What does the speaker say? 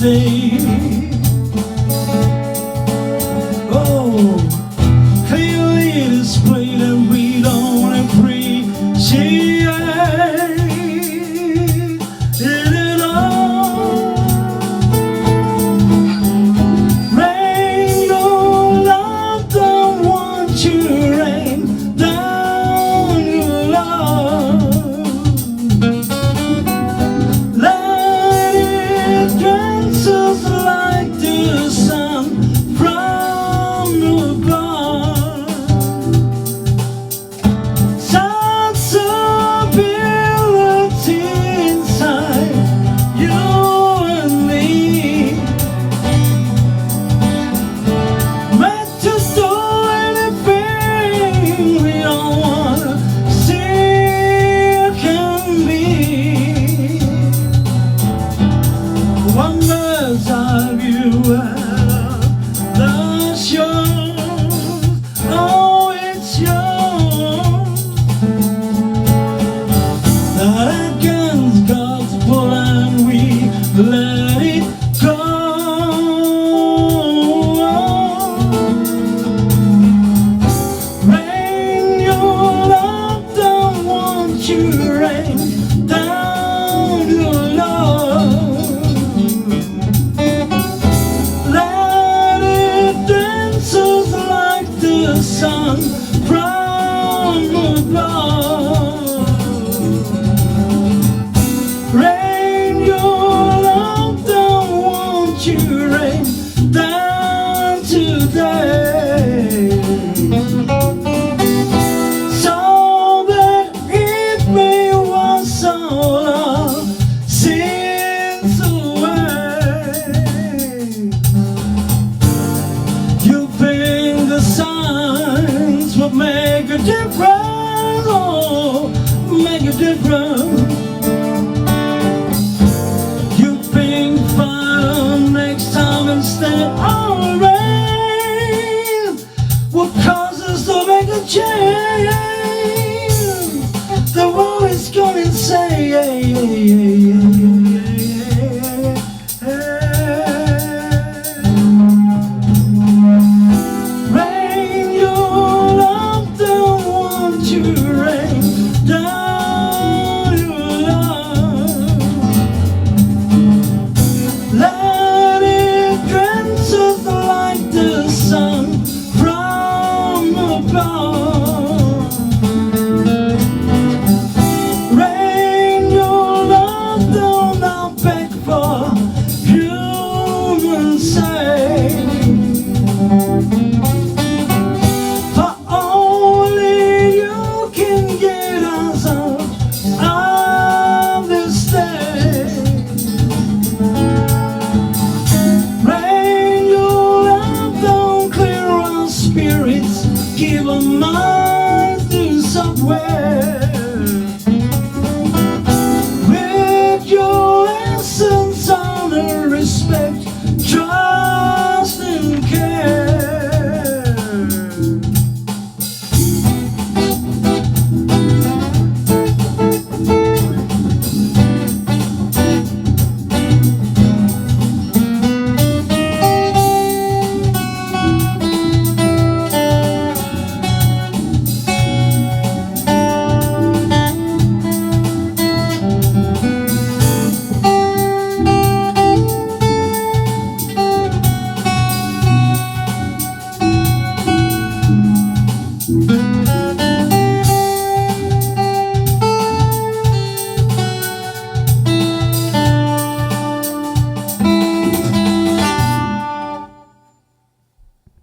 stay. Oh, clearly displayed and we don't appreciate it at all. Rain, your love don't want you, rain down your love. Let it dance us like the sun from above. Sensibility inside you and me, meant to do anything we don't wanna see or can be. Wonders of you out of the shores. Oh, it's yours. That against God's pull and we let it go. Rain, your love don't want you, rain down your love. Let it dance us like the sun from above. Rain, your love don't want you, rain down today, so that it may wash all our sins away. You think the signs will make a difference, oh, make a difference. You think fire next time instead of rain will cause us to make a change. The world is gonna say, yeah, yeah, yeah, yeah.